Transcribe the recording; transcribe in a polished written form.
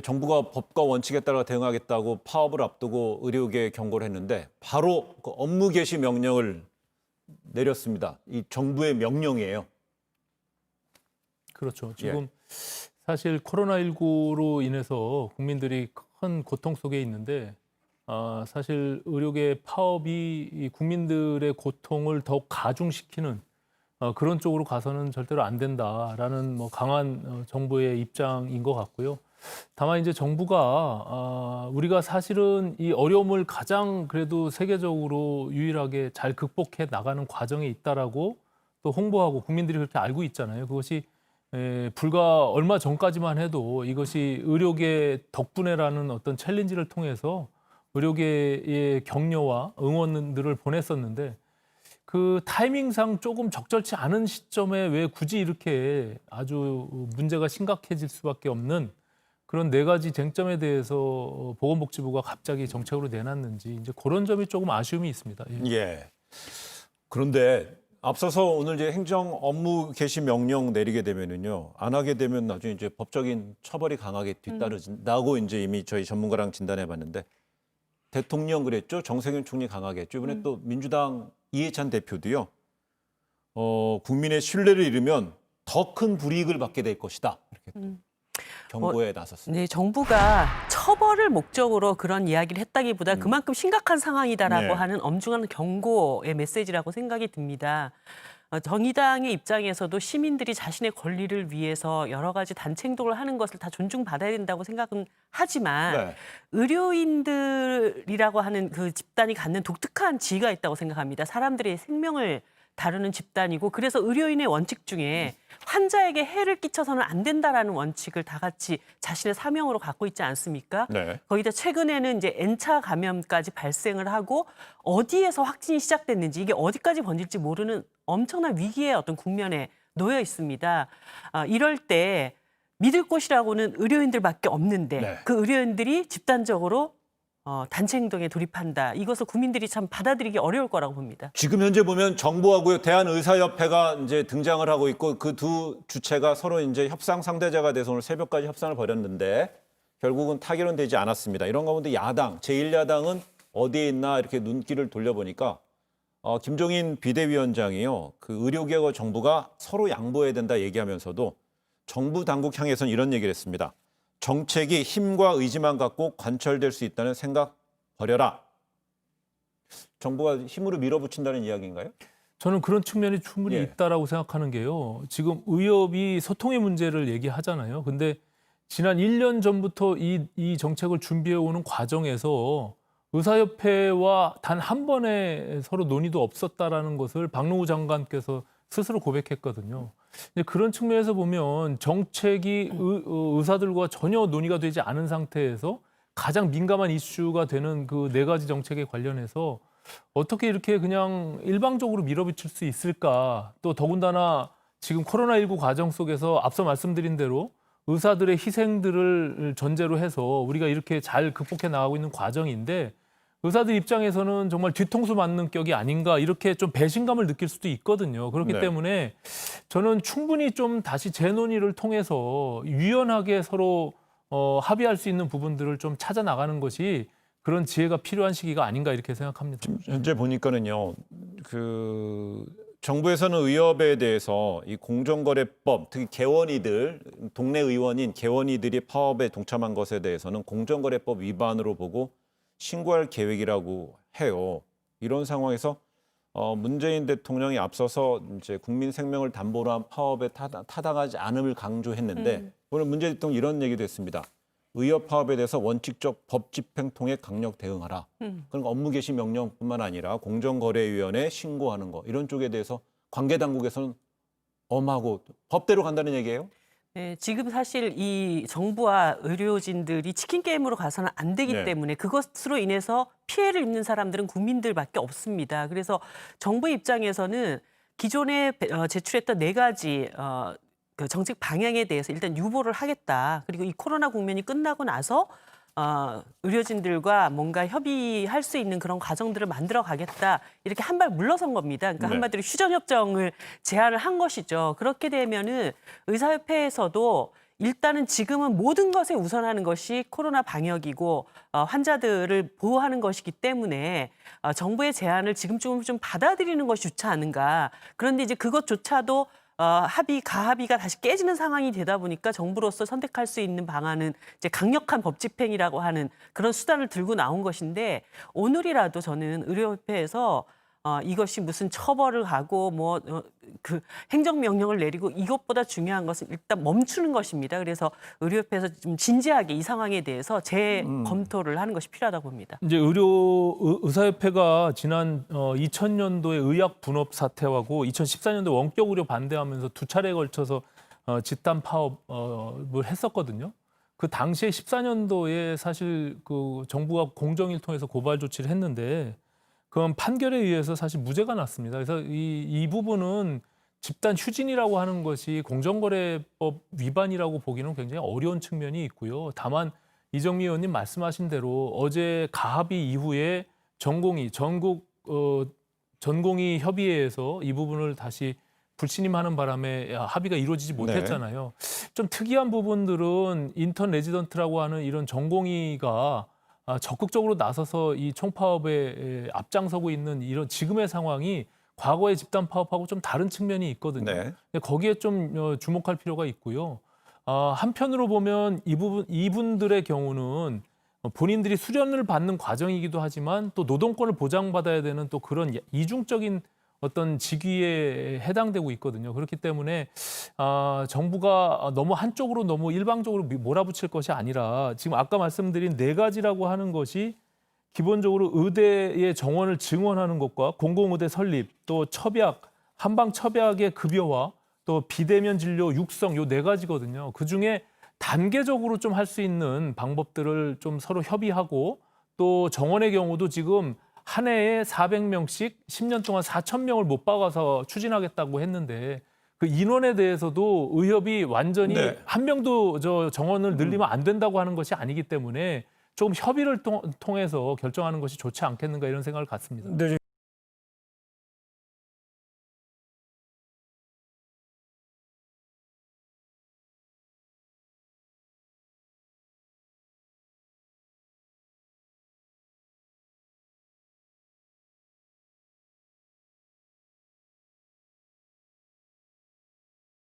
정부가 법과 원칙에 따라 대응하겠다고 파업을 앞두고 의료계에 경고를 했는데 바로 그 업무 개시 명령을 내렸습니다. 이 정부의 명령이에요. 그렇죠. 예. 지금 사실 코로나19로 인해서 국민들이 큰 고통 속에 있는데 사실 의료계 파업이 이 국민들의 고통을 더욱 가중시키는 그런 쪽으로 가서는 절대로 안 된다라는 뭐 강한 정부의 입장인 것 같고요. 다만 이제 정부가 우리가 사실은 이 어려움을 가장 그래도 세계적으로 유일하게 잘 극복해 나가는 과정에 있다라고 또 홍보하고 국민들이 그렇게 알고 있잖아요. 그것이 불과 얼마 전까지만 해도 이것이 의료계 덕분에라는 어떤 챌린지를 통해서 의료계의 격려와 응원들을 보냈었는데 그 타이밍상 조금 적절치 않은 시점에 왜 굳이 이렇게 아주 문제가 심각해질 수밖에 없는 그런 네 가지 쟁점에 대해서 보건복지부가 갑자기 정책으로 내놨는지 이제 그런 점이 조금 아쉬움이 있습니다. 예. 예. 그런데 앞서서 오늘 이제 행정 업무 개시 명령 내리게 되면은요, 안 하게 되면 나중에 이제 법적인 처벌이 강하게 뒤따른다고 이제 이미 저희 전문가랑 진단해 봤는데 대통령 그랬죠, 정세균 총리 강하게 했죠. 이번에 또 민주당 이해찬 대표도요, 국민의 신뢰를 잃으면 더 큰 불이익을 받게 될 것이다. 이렇게 경고에 나섰습니다. 네, 정부가 처벌을 목적으로 그런 이야기를 했다기보다 그만큼 심각한 상황이다라고 네. 하는 엄중한 경고의 메시지라고 생각이 듭니다. 정의당의 입장에서도 시민들이 자신의 권리를 위해서 여러 가지 단체 행동을 하는 것을 다 존중받아야 된다고 생각은 하지만 네. 의료인들이라고 하는 그 집단이 갖는 독특한 지위가 있다고 생각합니다. 사람들의 생명을 다루는 집단이고 그래서 의료인의 원칙 중에 환자에게 해를 끼쳐서는 안 된다라는 원칙을 다 같이 자신의 사명으로 갖고 있지 않습니까? 네. 거기다 최근에는 이제 N차 감염까지 발생을 하고 어디에서 확진이 시작됐는지 이게 어디까지 번질지 모르는 엄청난 위기의 어떤 국면에 놓여 있습니다. 이럴 때 믿을 곳이라고는 의료인들밖에 없는데 네. 그 의료인들이 집단적으로 단체 행동에 돌입한다. 이것을 국민들이 참 받아들이기 어려울 거라고 봅니다. 지금 현재 보면 정부하고요, 대한의사협회가 이제 등장을 하고 있고 그 두 주체가 서로 이제 협상 상대자가 돼서 오늘 새벽까지 협상을 벌였는데 결국은 타결은 되지 않았습니다. 이런 가운데 야당, 제1야당은 어디에 있나 이렇게 눈길을 돌려보니까 김종인 비대위원장이요, 그 의료계와 정부가 서로 양보해야 된다 얘기하면서도 정부 당국 향해서는 이런 얘기를 했습니다. 정책이 힘과 의지만 갖고 관철될 수 있다는 생각 버려라. 정부가 힘으로 밀어붙인다는 이야기인가요? 저는 그런 측면이 충분히 예. 있다라고 생각하는 게요. 지금 의협이 소통의 문제를 얘기하잖아요. 근데 지난 1년 전부터 이 정책을 준비해 오는 과정에서 의사협회와 단 한 번의 서로 논의도 없었다라는 것을 박노후 장관께서 스스로 고백했거든요. 이제 그런 측면에서 보면 정책이 의사들과 전혀 논의가 되지 않은 상태에서 가장 민감한 이슈가 되는 그 네 가지 정책에 관련해서 어떻게 이렇게 그냥 일방적으로 밀어붙일 수 있을까? 또 더군다나 지금 코로나19 과정 속에서 앞서 말씀드린 대로 의사들의 희생들을 전제로 해서 우리가 이렇게 잘 극복해 나가고 있는 과정인데 의사들 입장에서는 정말 뒤통수 맞는 격이 아닌가 이렇게 좀 배신감을 느낄 수도 있거든요. 그렇기 네. 때문에 저는 충분히 좀 다시 재논의를 통해서 유연하게 서로 합의할 수 있는 부분들을 좀 찾아 나가는 것이 그런 지혜가 필요한 시기가 아닌가 이렇게 생각합니다. 현재 보니까는요, 그 정부에서는 의협에 대해서 이 공정거래법, 특히 개원이들, 동네 의원인 개원이들이 파업에 동참한 것에 대해서는 공정거래법 위반으로 보고 신고할 계획이라고 해요. 이런 상황에서 문재인 대통령이 앞서서 이제 국민 생명을 담보로 한 파업에 타당하지 않음을 강조했는데 오늘 문재인 대통령 이런 얘기도 했습니다. 의협 파업에 대해서 원칙적 법 집행 통해 강력 대응하라. 그러니까 업무 개시 명령뿐만 아니라 공정거래위원회에 신고하는 거 이런 쪽에 대해서 관계 당국에서는 엄하고 법대로 간다는 얘기예요? 네, 지금 사실 이 정부와 의료진들이 치킨 게임으로 가서는 안 되기 네. 때문에 그것으로 인해서 피해를 입는 사람들은 국민들밖에 없습니다. 그래서 정부 입장에서는 기존에 제출했던 네 가지 그 정책 방향에 대해서 일단 유보를 하겠다. 그리고 이 코로나 국면이 끝나고 나서 의료진들과 뭔가 협의할 수 있는 그런 과정들을 만들어 가겠다. 이렇게 한 발 물러선 겁니다. 그러니까 네. 한마디로 휴전협정을 제안을 한 것이죠. 그렇게 되면은 의사협회에서도 일단은 지금은 모든 것에 우선하는 것이 코로나 방역이고 환자들을 보호하는 것이기 때문에 정부의 제안을 지금쯤은 좀 받아들이는 것이 좋지 않은가. 그런데 이제 그것조차도 가합의가 다시 깨지는 상황이 되다 보니까 정부로서 선택할 수 있는 방안은 이제 강력한 법 집행이라고 하는 그런 수단을 들고 나온 것인데 오늘이라도 저는 의료협회에서 이것이 무슨 처벌을 하고 그 행정명령을 내리고 이것보다 중요한 것은 일단 멈추는 것입니다. 그래서 의료협회에서 좀 진지하게 이 상황에 대해서 재검토를 하는 것이 필요하다고 봅니다. 이제 의사협회가 지난 2000년도에 의약 분업 사태하고 2014년도 원격 의료 반대하면서 두 차례에 걸쳐서 집단 파업을 했었거든요. 그 당시에 14년도에 사실 그 정부가 공정위를 통해서 고발 조치를 했는데 그건 판결에 의해서 사실 무죄가 났습니다. 그래서 이 부분은 집단 휴진이라고 하는 것이 공정거래법 위반이라고 보기는 굉장히 어려운 측면이 있고요. 다만 이정미 의원님 말씀하신 대로 어제 가합의 이후에 전국 전공의 협의회에서 이 부분을 다시 불신임하는 바람에 합의가 이루어지지 못했잖아요. 좀 특이한 부분들은 인턴 레지던트라고 하는 이런 전공의가 적극적으로 나서서 이 총파업에 앞장서고 있는 이런 지금의 상황이 과거의 집단 파업하고 좀 다른 측면이 있거든요. 네. 근데 거기에 좀 주목할 필요가 있고요. 한편으로 보면 이분들의 경우는 본인들이 수련을 받는 과정이기도 하지만 또 노동권을 보장받아야 되는 또 그런 이중적인 어떤 직위에 해당되고 있거든요. 그렇기 때문에 정부가 너무 한쪽으로 너무 일방적으로 몰아붙일 것이 아니라 지금 아까 말씀드린 4가지라고 하는 것이 기본적으로 의대의 정원을 증원하는 것과 공공의대 설립, 또 첩약, 한방 첩약의 급여화, 또 비대면 진료 육성 요 4가지거든요. 그중에 단계적으로 좀 할 수 있는 방법들을 좀 서로 협의하고 또 정원의 경우도 지금 한 해에 400명씩 10년 동안 4,000명을 못 박아서 추진하겠다고 했는데 그 인원에 대해서도 의협이 완전히 네. 한 명도 저 정원을 늘리면 안 된다고 하는 것이 아니기 때문에 조금 협의를 통해서 결정하는 것이 좋지 않겠는가 이런 생각을 갖습니다. 근데